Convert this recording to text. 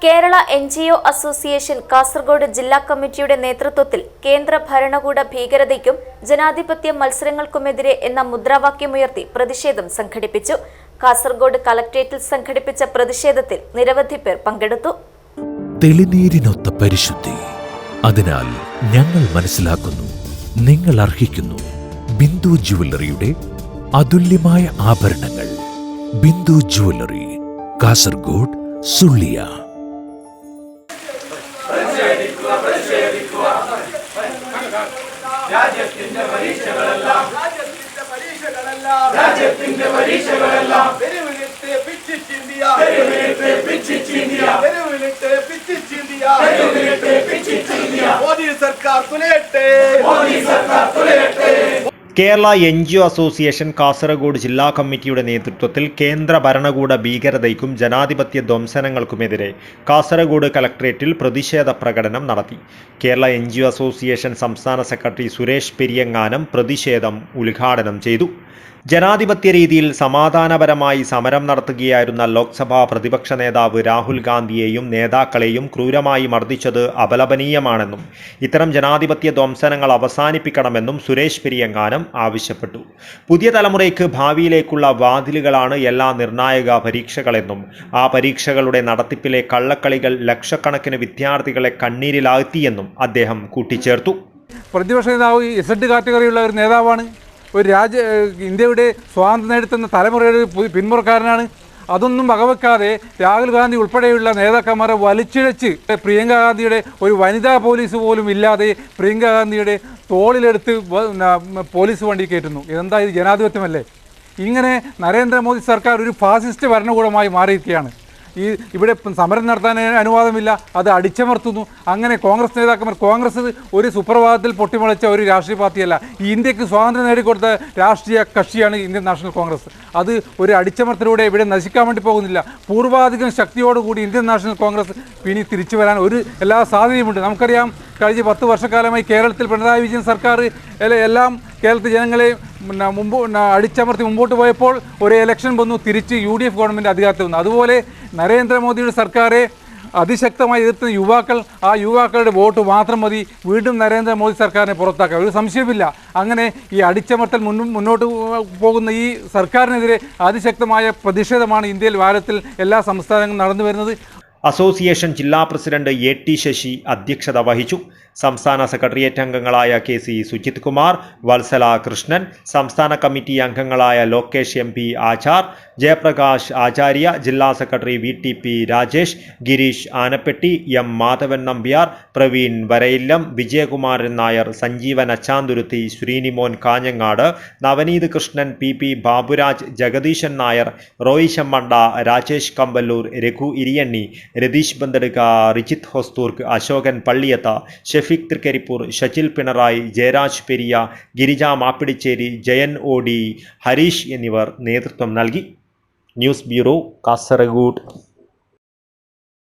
Kerala NGO association Kasaragod ജില്ലാ കമ്മിറ്റിയുടെ നേതൃത്വത്തിൽ കേന്ദ്ര ഭരണകൂട ഭീകരതയ്ക്കും ജനാധിപത്യ മത്സരങ്ങൾക്കുമെതിരെ എന്ന മുദ്രാവാക്യമുയർത്തി പ്രതിഷേധം സംഘടിപ്പിച്ചു. കാസർഗോഡ് കളക്ടറേറ്റിൽ സംഘടിപ്പിച്ച പ്രതിഷേധത്തിൽ നിരവധി പേർ പങ്കെടുത്തു. തെളിനീരിനൊത്ത പരിശുദ്ധി, അതിനാൽ ഞങ്ങൾ മനസ്സിലാക്കുന്നു, നിങ്ങൾ അർഹിക്കുന്നു. ബിന്ദു ജുവല്ലറിയുടെ അതുല്യമായ ആഭരണങ്ങൾ. ബിന്ദു ജുവല്ലറി, കാസർഗോഡ്, സുള്ളിയ. രാജ്യത്തിന്റെ പരീക്ഷകളെല്ലാം മോദി സർക്കാർ തുലയട്ടെ. കേരള NGO അസോസിയേഷൻ കാസർഗോഡ് ജില്ലാ കമ്മിറ്റിയുടെ നേതൃത്വത്തിൽ കേന്ദ്ര ഭരണകൂട ഭീകരതയ്ക്കും ജനാധിപത്യ ധ്വംസനങ്ങൾക്കുമെതിരെ കാസർഗോഡ് കളക്ടറേറ്റിൽ പ്രതിഷേധ പ്രകടനം നടത്തി. കേരള NGO അസോസിയേഷൻ സംസ്ഥാന സെക്രട്ടറി സുരേഷ് പെരിയങ്ങാനം പ്രതിഷേധം ഉദ്ഘാടനം ചെയ്തു. ജനാധിപത്യ രീതിയിൽ സമാധാനപരമായി സമരം നടത്തുകയായിരുന്ന ലോക്സഭാ പ്രതിപക്ഷ നേതാവ് രാഹുൽ ഗാന്ധിയെയും നേതാക്കളെയും ക്രൂരമായി മർദ്ദിച്ചത് അപലപനീയമാണെന്നും ഇത്തരം ജനാധിപത്യ ധ്വംസനങ്ങൾ അവസാനിപ്പിക്കണമെന്നും സുരേഷ് പെരിയങ്ങാനം ആവശ്യപ്പെട്ടു. പുതിയ തലമുറയ്ക്ക് ഭാവിയിലേക്കുള്ള വാതിലുകളാണ് എല്ലാ നിർണായക പരീക്ഷകളെന്നും ആ പരീക്ഷകളുടെ നടത്തിപ്പിലെ കള്ളക്കളികൾ ലക്ഷക്കണക്കിന് വിദ്യാർത്ഥികളെ കണ്ണീരിലാഴ്ത്തിയെന്നും അദ്ദേഹം കൂട്ടിച്ചേർത്തു. പ്രതിപക്ഷ നേതാവ് Z കാറ്റഗറിയുള്ള ഒരു നേതാവാണ്. ഇന്ത്യയുടെ സ്വാതന്ത്ര്യം നേടുത്തുന്ന തലമുറയുടെ പിന്മുറക്കാരനാണ്. അതൊന്നും വകവെക്കാതെ രാഹുൽ ഗാന്ധി ഉൾപ്പെടെയുള്ള നേതാക്കന്മാരെ വലിച്ചിഴച്ച് പ്രിയങ്ക ഗാന്ധിയുടെ ഒരു വനിതാ പോലീസ് പോലും ഇല്ലാതെ പ്രിയങ്ക ഗാന്ധിയുടെ തോളിലെടുത്ത് പോലീസ് വണ്ടി കയറ്റുന്നു. ഇതെന്താ, ഇത് ജനാധിപത്യമല്ലേ? ഇങ്ങനെ നരേന്ദ്രമോദി സർക്കാർ ഒരു ഫാസിസ്റ്റ് ഭരണകൂടമായി മാറിയിരിക്കുകയാണ്. ഇവിടെ സമരം നടത്താൻ അനുവാദമില്ല, അത് അടിച്ചമർത്തുന്നു. അങ്ങനെ കോൺഗ്രസ് നേതാക്കന്മാർ, കോൺഗ്രസ് ഒരു സുപ്രഭാതത്തിൽ പൊട്ടിമുളച്ച ഒരു രാഷ്ട്രീയ പാർട്ടിയല്ല. ഇന്ത്യക്ക് സ്വാതന്ത്ര്യം നേടിക്കൊടുത്ത രാഷ്ട്രീയ കക്ഷിയാണ് ഇന്ത്യൻ നാഷണൽ കോൺഗ്രസ്. അത് ഒരു അടിച്ചമർത്തലൂടെ ഇവിടെ നശിക്കാൻ വേണ്ടി പോകുന്നില്ല. പൂർവാധികം ശക്തിയോടുകൂടി ഇന്ത്യൻ നാഷണൽ കോൺഗ്രസ് ഇനി തിരിച്ചു വരാൻ എല്ലാ സാധ്യതയുമുണ്ട്. നമുക്കറിയാം, കഴിഞ്ഞ 10 വർഷക്കാലമായി കേരളത്തിൽ പിണറായി വിജയൻ സർക്കാർ എല്ലാം കേരളത്തിലെ ജനങ്ങളെ അടിച്ചമർത്തി മുമ്പോട്ട് പോയപ്പോൾ ഒരു ഇലക്ഷൻ വന്നു, തിരിച്ച് UDF ഗവൺമെൻറ് അധികാരത്തിൽ വന്നു. അതുപോലെ നരേന്ദ്രമോദിയുടെ സർക്കാരെ അതിശക്തമായി എതിർത്തുന്ന യുവാക്കളുടെ വോട്ട് മാത്രം മതി വീണ്ടും നരേന്ദ്രമോദി സർക്കാരിനെ പുറത്താക്കാൻ. ഒരു സംശയമില്ല. അങ്ങനെ ഈ അടിച്ചമർത്തൽ മുന്നോട്ട് പോകുന്ന ഈ സർക്കാരിനെതിരെ അതിശക്തമായ പ്രതിഷേധമാണ് ഇന്ത്യയിൽ, ഭാരതത്തിൽ എല്ലാ സംസ്ഥാനങ്ങളും നടന്നു വരുന്നത്. അസോസിയേഷൻ ജില്ലാ പ്രസിഡന്റ് AT ശശി അധ്യക്ഷത വഹിച്ചു. സംസ്ഥാന സെക്രട്ടേറിയറ്റ് അംഗങ്ങളായ KC സുജിത് കുമാർ, വത്സല കൃഷ്ണൻ, സംസ്ഥാന കമ്മിറ്റി അംഗങ്ങളായ ലോകേഷ് MP ആചാർ, ജയപ്രകാശ് ആചാര്യ, ജില്ലാ secretary VTP Rajesh, Girish Anappetti, M Madhavan Nambiar, Praveen Varayillam, Vijayakumaran Nair, Sanjeevan Achanthuruthi, Sreenimon Kanhangad, Navaneeth Krishnan, PP Baburaj, Jagadeesan Nair, Roy Shammanda, Rajesh Kamballur, Raghu Iriyanni, Ratheesh Bandaduka, Rijith Hosdurg, Ashokan Palliyath, Shafeeq Thrikaripur, Shajil Pinarayi, Jayaraj Periya, Girija Mappidicheri, Jayan OD, Harish എന്നിവർ നേതൃത്വം നൽകി. News bureau, Kasaragod.